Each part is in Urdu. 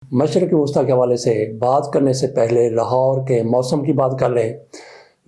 مشرق وسطی کے حوالے سے بات کرنے سے پہلے لاہور کے موسم کی بات کر لیں۔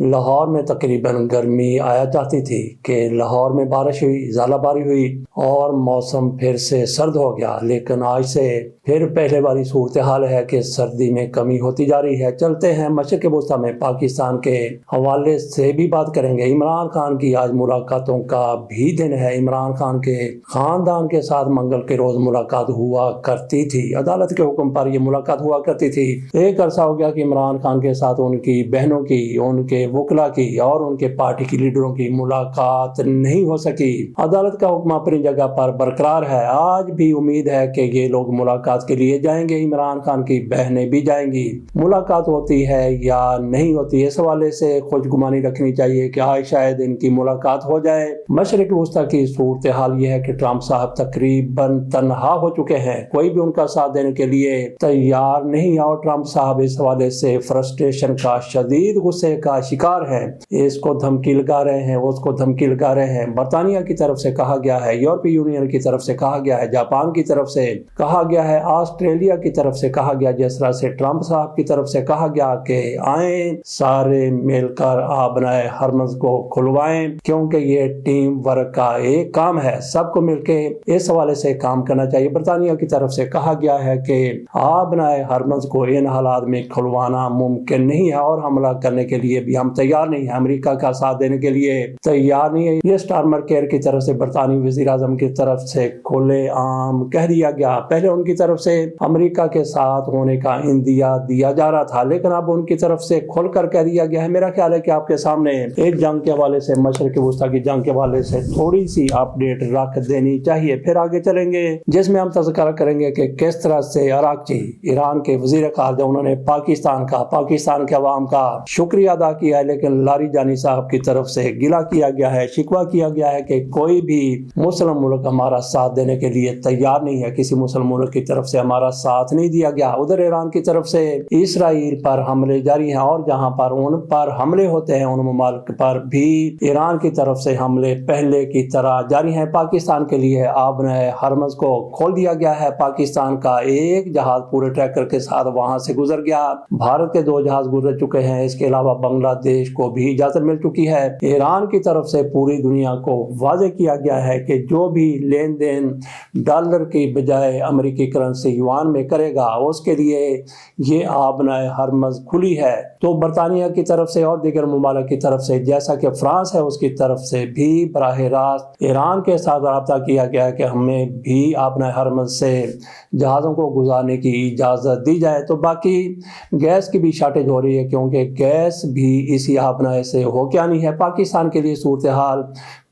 لاہور میں تقریباً گرمی آیا چاہتی تھی کہ لاہور میں بارش ہوئی، ژالہ باری ہوئی اور موسم پھر سے سرد ہو گیا، لیکن آج سے پھر پہلے والی صورتحال ہے کہ سردی میں کمی ہوتی جا رہی ہے۔ چلتے ہیں مشرق وسطی میں پاکستان کے حوالے سے بھی بات کریں گے۔ عمران خان کی آج ملاقاتوں کا بھی دن ہے۔ عمران خان کے خاندان کے ساتھ منگل کے روز ملاقات ہوا کرتی تھی، عدالت کے حکم پر یہ ملاقات ہوا کرتی تھی۔ ایک عرصہ ہو گیا کہ عمران خان کے ساتھ ان کی بہنوں کی، ان کے وکلا کی اور ان کے پارٹی کی لیڈروں کی ملاقات نہیں ہو سکی۔ عدالت کا حکم اپنی جگہ پر برقرار ہے۔ آج بھی امید ہے کہ یہ لوگ ملاقات کے لیے جائیں گے، عمران خان کی بہنیں بھی جائیں گی۔ ملاقات ہوتی ہے یا نہیں ہوتی، اس حوالے سے خوش گمانی رکھنی چاہیے کہ آج شاید ان کی ملاقات ہو جائے۔ مشرق وسطی کی صورتحال یہ ہے کہ ٹرمپ صاحب تقریباً تنہا ہو چکے ہیں، کوئی بھی ان کا ساتھ دینے کے لیے تیار نہیں، اور ٹرمپ صاحب اس حوالے سے فرسٹریشن کا، شدید غصے کا شکار ہیں۔ اس کو دھمکی لگا رہے ہیں، اس کو دھمکی لگا رہے ہیں۔ برطانیہ کی طرف سے کہا گیا ہے، یورپی یونین کی طرف سے کہا گیا ہے، جاپان کی طرف سے کہا گیا ہے، آسٹریلیا کی طرف سے کہا گیا، جس طرح سے ٹرمپ صاحب کی طرف سے کہا گیا کہ آئیں سارے مل کر آبنائے ہرمز کو کھلوائیں، کیونکہ یہ ٹیم ورک کا ایک کام ہے، سب کو مل کے اس حوالے سے کام کرنا چاہیے۔ برطانیہ کی طرف سے کہا گیا ہے کہ آبنائے ہرمز کو ان حالات میں کھلوانا ممکن نہیں ہے اور حملہ کرنے کے لیے بھی ہم تیار نہیں ہیں، امریکہ کا ساتھ دینے کے لیے تیار نہیں ہے۔ یہ سٹارمر کیئر کی طرف سے برطانوی وزیر اعظم کی طرف سے کھلے عام کہہ دیا گیا۔ پہلے ان کی طرف سے امریکہ کے ساتھ ہونے کا اندیا دیا جا رہا تھا، لیکن اب ان کی طرف سے کھل کر کہہ دیا گیا ہے۔ میرا خیال ہے کہ آپ کے سامنے ایک جنگ کے حوالے سے، مشرق وسطی کی جنگ کے حوالے سے تھوڑی سی اپڈیٹ رکھ دینی چاہیے، پھر آگے چلیں گے جس میں ہم تذکرہ کریں گے کہ کس طرح سے عراقچی، ایران کے وزیر خارجہ، انہوں نے پاکستان کے عوام کا شکریہ ادا کیا ہے، لیکن لاری جانی صاحب کی طرف سے گلہ کیا گیا ہے، شکوہ کیا گیا ہے کہ کوئی بھی مسلم ملک ہمارا ساتھ دینے کے لیے تیار نہیں ہے، کسی مسلم ملک کی طرف سے ہمارا ساتھ نہیں دیا گیا۔ ادھر ایران کی طرف سے اسرائیل پر حملے جاری ہیں، اور جہاں پر ان پر حملے ہوتے ہیں ان ممالک پر بھی ایران کی طرف سے حملے پہلے کی طرح جاری ہیں۔ پاکستان کے لیے آبنائے ہرمز کو کھول دیا گیا ہے، پاکستان کا ایک جہاز پورے ٹینکر کے ساتھ وہاں سے گزر گیا، بھارت کے 2 جہاز گزر چکے ہیں، اس کے علاوہ بنگلہ دیش کو بھی اجازت مل چکی ہے۔ ایران کی طرف سے پوری دنیا کو واضح کیا گیا ہے کہ جو بھی لین دین ڈالر کی بجائے امریکی کرنسی یوان میں کرے گا، اس کے لیے یہ آبنائے ہرمز کھلی ہے۔ تو برطانیہ کی طرف سے اور دیگر ممالک کی طرف سے، جیسا کہ فرانس ہے، اس کی طرف سے بھی براہ راست ایران کے ساتھ رابطہ کیا گیا ہے کہ ہمیں بھی آبنائے ہرمز سے جہازوں کو گزارنے کی اجازت دی جائے۔ تو باقی گیس کی بھی شارٹیج ہو رہی ہے، کیونکہ گیس بھی اسی آبنائے سے ہو کے آنی ہے۔ پاکستان کے لیے صورتحال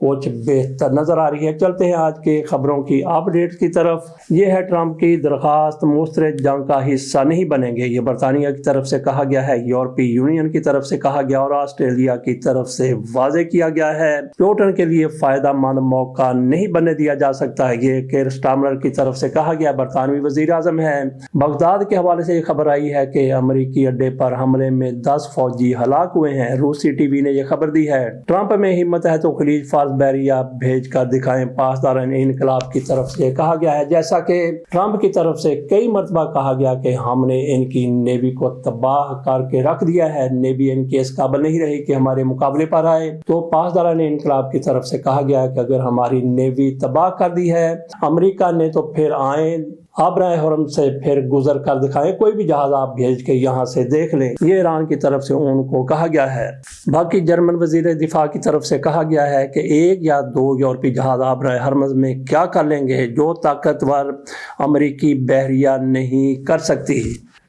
کچھ بہتر نظر آ رہی ہے۔ چلتے ہیں آج کے خبروں کی اپڈیٹ کی طرف۔ یہ ہے ٹرمپ کی درخواست مسترد جنگ کا حصہ نہیں بنیں گے، یہ برطانیہ کی طرف سے کہا گیا ہے، یورپی یونین کی طرف سے کہا گیا اور آسٹریلیا کی طرف سے واضح کیا گیا ہے۔ پوٹن کے لیے فائدہ مند موقع نہیں بننے دیا جا سکتا ہے، یہ کیئر سٹارمر کی طرف سے کہا گیا، برطانوی وزیر اعظم ہے۔ بغداد کے حوالے سے یہ خبر آئی ہے کہ امریکی اڈے پر حملے میں 10 فوجی ہلاک ہوئے ہیں، روسی ٹی وی نے یہ خبر دی ہے۔ ٹرمپ میں ہمت ہے تو خلیج فارس بیریہ بھیج کر دکھائیں، پاسداران انقلاب کی طرف سے کہا گیا ہے۔ جیسا کہ ٹرمپ کی طرف سے کئی مرتبہ کہا گیا کہ ہم نے ان کی نیوی کو تباہ کر کے رکھ دیا ہے، نیوی ان کی اس قابل نہیں رہی کہ ہمارے مقابلے پر آئے۔ تو پاسداران انقلاب کی طرف سے کہا گیا کہ اگر ہماری نیوی تباہ کر دی ہے امریکہ نے تو پھر آئیں، آبرائے حرم سے پھر گزر کر دکھائیں، کوئی بھی جہاز آپ بھیج کے یہاں سے دیکھ لیں، یہ ایران کی طرف سے ان کو کہا گیا ہے۔ باقی جرمن وزیر دفاع کی طرف سے کہا گیا ہے کہ 1 یا 2 یورپی جہاز آبرائے ہرمز میں کیا کر لیں گے جو طاقتور امریکی بحریہ نہیں کر سکتی۔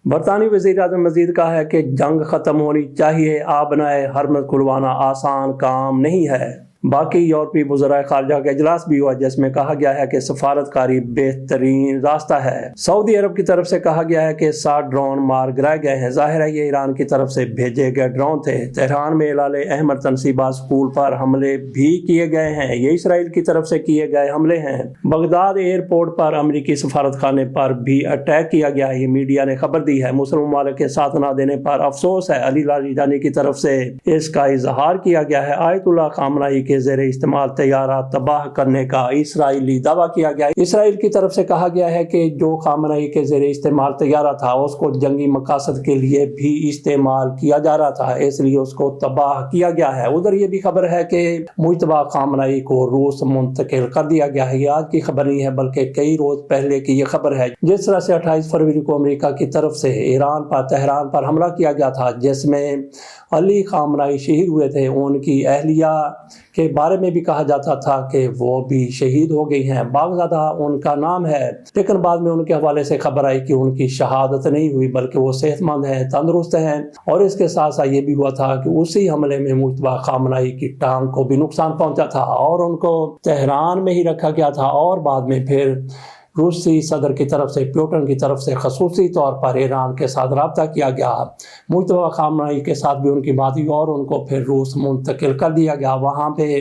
برطانوی وزیر اعظم مزید کہا ہے کہ جنگ ختم ہونی چاہیے، آبنائے ہرمز کھلوانا آسان کام نہیں ہے۔ باقی یورپی وزرائے خارجہ کا اجلاس بھی ہوا جس میں کہا گیا ہے کہ سفارتکاری بہترین راستہ ہے۔ سعودی عرب کی طرف سے کہا گیا ہے کہ 60 ڈرون مار گرائے گئے ہیں، ظاہر ہے یہ ایران کی طرف سے بھیجے گئے ڈرون تھے۔ تہران میں ہلال احمر تنصیبات اسکول پر حملے بھی کیے گئے ہیں، یہ اسرائیل کی طرف سے کیے گئے حملے ہیں۔ بغداد ایئرپورٹ پر امریکی سفارت خانے پر بھی اٹیک کیا گیا ہے، یہ میڈیا نے خبر دی ہے۔ مسلم ممالک کے ساتھ نہ دینے پر افسوس ہے، علی لاریجانی کی طرف سے اس کا اظہار کیا گیا ہے۔ آیت اللہ خامنہ ای کے زیر استعمال طیارہ تباہ کرنے کا اسرائیلی دعویٰ کیا گیا ہے۔ اسرائیل کی طرف سے کہا گیا ہے کہ جو خامنئی کے زیر استعمال طیارہ تھا اس کو جنگی مقاصد کے لیے بھی استعمال کیا جا رہا تھا، اس لیے اس کو تباہ کیا گیا ہے۔ ادھر یہ بھی خبر ہے کہ مجتبیٰ خامنئی کو روس منتقل کر دیا گیا ہے۔ یہ آج کی خبر نہیں ہے بلکہ کئی روز پہلے کی یہ خبر ہے۔ جس طرح سے 28 فروری کو امریکہ کی طرف سے ایران پر تہران پر حملہ کیا گیا تھا جس میں علی خامنئی شہید ہوئے تھے، ان کی اہلیہ کے بارے میں بھی کہا جاتا تھا کہ وہ بھی شہید ہو گئی ہیں، باغزادہ ان کا نام ہے، لیکن بعد میں ان کے حوالے سے خبر آئی کہ ان کی شہادت نہیں ہوئی بلکہ وہ صحت مند ہیں، تندرست ہیں، اور اس کے ساتھ ساتھ یہ بھی ہوا تھا کہ اسی حملے میں مجتبیٰ خامنئی کی ٹانگ کو بھی نقصان پہنچا تھا اور ان کو تہران میں ہی رکھا گیا تھا، اور بعد میں پھر روسی صدر کی طرف سے پیوٹن کی طرف سے خصوصی طور پر ایران کے ساتھ رابطہ کیا گیا۔ مجتبیٰ خامنئی کے ساتھ بھی ان کی بات ہوئی اور ان کو پھر روس منتقل کر دیا گیا، وہاں پہ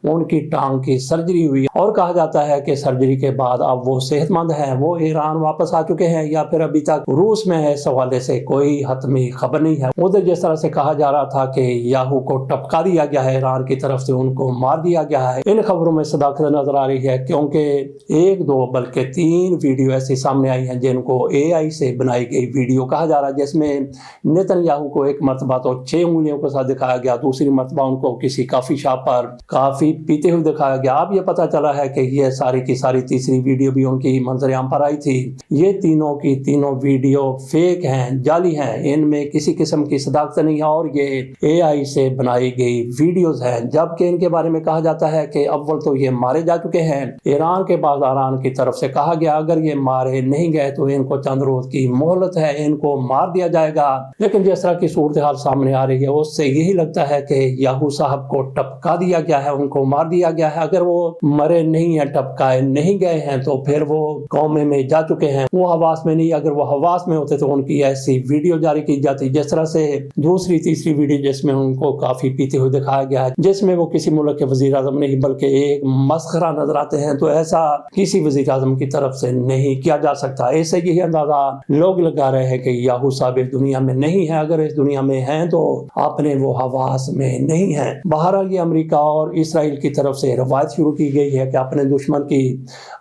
ان کی ٹانگ کی سرجری ہوئی، اور کہا جاتا ہے کہ سرجری کے بعد اب وہ صحت مند ہیں، وہ ایران واپس آ چکے ہیں، یا پھر ابھی تک روس میں اس حوالے سے کوئی حتمی خبر نہیں ہے۔ ادھر جس طرح سے کہا جا رہا تھا کہ یاہو کو ٹپکا دیا گیا ہے، ایران کی طرف سے ان کو مار دیا گیا ہے، ان خبروں میں صداقت نظر آ رہی ہے، کیونکہ ایک دو بلکہ 3 ویڈیو ایسی سامنے آئی ہیں جن کو AI سے بنائی گئی ویڈیو کہا جا رہا ہے، جس میں نیتن یاہو کو ایک مرتبہ تو 6 انگلیوں کے ساتھ دکھایا گیا، دوسری مرتبہ ان کو کسی کافی شاپ پر کافی پیتے ہوئے دکھایا گیا۔ اب یہ پتہ چلا ہے کہ یہ ساری کی ساری تیسری ویڈیو بھی ان کی منظر عام پر آئی تھی۔ یہ تینوں کی تینوں ویڈیو فیک ہیں، جعلی ہیں، ان میں کسی قسم کی صداقت نہیں ہے، اور یہ AI سے بنائی گئی ویڈیوز ہیں، جبکہ ان کے بارے میں کہا جاتا ہے کہ اول تو یہ مارے جا چکے ہیں، ایران کے بازاران کی طرف سے کہا گیا اگر یہ مارے نہیں گئے تو ان کو چند روز کی مہلت ہے، ان کو مار دیا جائے گا، لیکن جس طرح کی صورتحال سامنے آ رہی ہے اس سے یہی لگتا ہے کہ یاہو صاحب کو ٹپکا دیا گیا ہے، ان کو مار دیا گیا ہے۔ اگر وہ مرے نہیں ہیں، ٹپکائے نہیں گئے ہیں، تو پھر وہ قومے میں جا چکے ہیں، وہ حواس میں نہیں۔ اگر وہ حواس میں ہوتے تو ان کی ایسی ویڈیو جاری کی جاتی، جس طرح سے دوسری تیسری ویڈیو جس میں ان کو کافی پیتے ہوئے دکھایا گیا ہے، جس میں وہ کسی ملک کے وزیر اعظم نہیں بلکہ ایک مسخرہ نظر آتے ہیں، تو ایسا کسی وزیر اعظم کی طرف سے نہیں کیا جا سکتا۔ ایسے یہی اندازہ لوگ لگا رہے ہیں کہ یاہو صاحب اس دنیا میں نہیں ہے، اگر اس دنیا میں ہیں تو اپنے وہ حواس میں نہیں ہیں۔ بہرحال یہ امریکہ اور اسرائیل کی طرف سے روایت شروع کی گئی ہے کہ اپنے دشمن کی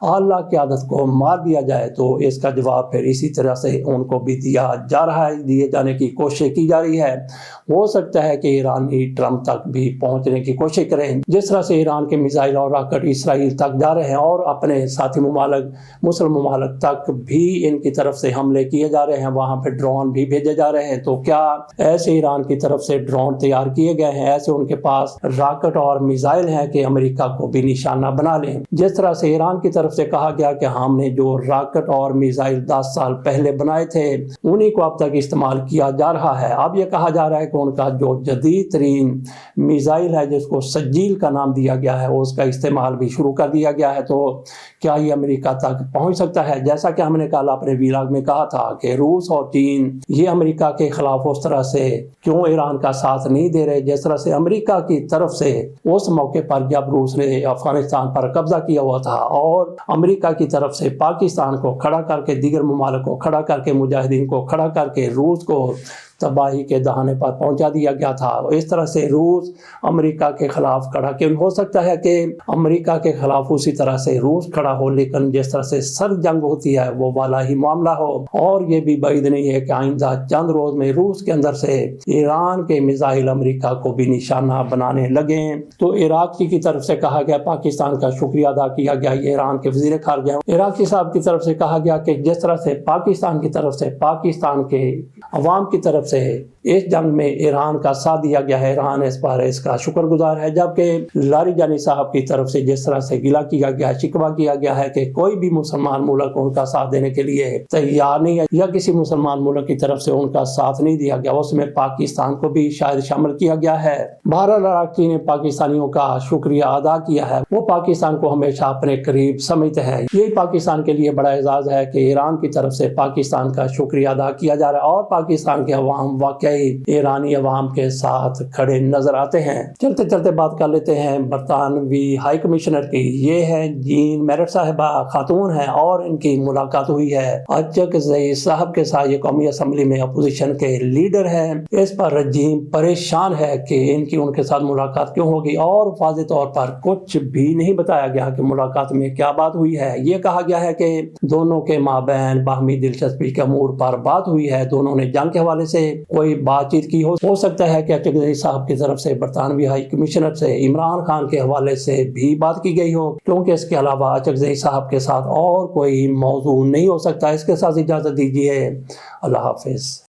اعلیٰ قیادت کو مار دیا جائے، تو اس کا جواب پھر اسی طرح سے ان کو بھی دیا جا رہا ہے، دیے جانے کی کوشش کی جا رہی ہے۔ ہو سکتا ہے کہ ایرانی ٹرمپ تک بھی پہنچنے کی کوشش کریں، جس طرح سے ایران کے میزائل اور راکٹ اسرائیل تک جا رہے ہیں، اور اپنے ساتھی ممالک مسلم ممالک تک بھی ان کی طرف سے حملے کیے جا رہے ہیں، وہاں پہ ڈرون بھی بھیجے جا رہے ہیں۔ تو کیا ایسے ایران کی طرف سے ڈرون تیار کیے گئے ہیں، ایسے ان کے پاس راکٹ اور میزائل ہیں کہ امریکہ کو بھی نشانہ بنا لیں؟ جس طرح سے ایران کی طرف سے کہا گیا کہ ہم نے جو راکٹ اور میزائل 10 سال پہلے بنائے تھے انہی کو اب تک استعمال کیا جا رہا ہے۔ اب یہ کہا جا رہا ہے کہ ان کا جو جدید ترین میزائل ہے جس کو سجیل کا نام دیا گیا ہے، اس کا استعمال بھی شروع کر دیا گیا ہے۔ تو کیا یہ امریکہ تک پہنچ سکتا ہے؟ جیسا کہ ہم نے کل اپنے ویلاگ میں کہا تھا کہ روس اور چین یہ امریکہ کے خلاف اس طرح سے کیوں ایران کا ساتھ نہیں دے رہے، جس طرح سے امریکہ کی طرف سے اس موقع پر جب روس نے افغانستان پر قبضہ کیا ہوا تھا اور امریکہ کی طرف سے پاکستان کو کھڑا کر کے، دیگر ممالک کو کھڑا کر کے، مجاہدین کو کھڑا کر کے روس کو تباہی کے دہانے پر پہنچا دیا گیا تھا۔ اس طرح سے روس امریکہ کے خلاف کھڑا کیوں ہو سکتا ہے کہ امریکہ کے خلاف اسی طرح سے روس کھڑا ہو، لیکن جس طرح سے سرد جنگ ہوتی ہے وہ والا ہی معاملہ ہو، اور یہ بھی بعید نہیں ہے کہ آئندہ چند روز میں روس کے اندر سے ایران کے میزائل امریکہ کو بھی نشانہ بنانے لگیں۔ تو عراقی کی طرف سے کہا گیا، پاکستان کا شکریہ ادا کیا گیا، یہ ایران کے وزیر خارجہ عراقی صاحب کی طرف سے کہا گیا کہ جس طرح سے پاکستان کی طرف سے پاکستان کے عوام کی طرف سے اس جنگ میں ایران کا ساتھ دیا گیا ہے، ایران اس پر اس کا شکر گزار ہے، جبکہ لاریجانی صاحب کی طرف سے جس طرح سے گلہ کیا گیا، شکوہ کیا گیا ہے کہ کوئی بھی مسلمان ملک ان کا ساتھ دینے کے لیے تیار نہیں ہے، یا کسی مسلمان ملک کی طرف سے ان کا ساتھ نہیں دیا گیا، اس میں پاکستان کو بھی شاید شامل کیا گیا ہے۔ بہرحال عراقی نے پاکستانیوں کا شکریہ ادا کیا ہے، وہ پاکستان کو ہمیشہ اپنے قریب سمجھتے ہیں۔ یہی پاکستان کے لیے بڑا اعزاز ہے کہ ایران کی طرف سے پاکستان کا شکریہ ادا کیا جا رہا ہے، اور پاکستان کے عوام ہم واقعی ایرانی عوام کے ساتھ کھڑے نظر آتے ہیں۔ چلتے چلتے بات کر لیتے ہیں برطانوی ہائی کمشنر کی۔ یہ ہے جین میرٹ صاحبہ، خاتون ہیں اور ان کی ملاقات ہوئی ہے اچکزئی صاحب کے ساتھ۔ یہ قومی اسمبلی میں اپوزیشن کے لیڈر ہیں۔ اس پر رجیم پریشان ہے کہ ان کی ان کے ساتھ ملاقات کیوں ہوگی، اور واضح طور پر کچھ بھی نہیں بتایا گیا کہ ملاقات میں کیا بات ہوئی ہے۔ یہ کہا گیا ہے کہ دونوں کے مابین باہمی دلچسپی کے امور پر بات ہوئی ہے، دونوں نے جنگ کے حوالے سے کوئی بات چیت کی ہو سکتا ہے کہ اچکزئی صاحب کی طرف سے برطانوی ہائی کمشنر سے عمران خان کے حوالے سے بھی بات کی گئی ہو، کیونکہ اس کے علاوہ اچکزئی صاحب کے ساتھ اور کوئی موضوع نہیں ہو سکتا۔ اس کے ساتھ اجازت دیجیے، اللہ حافظ۔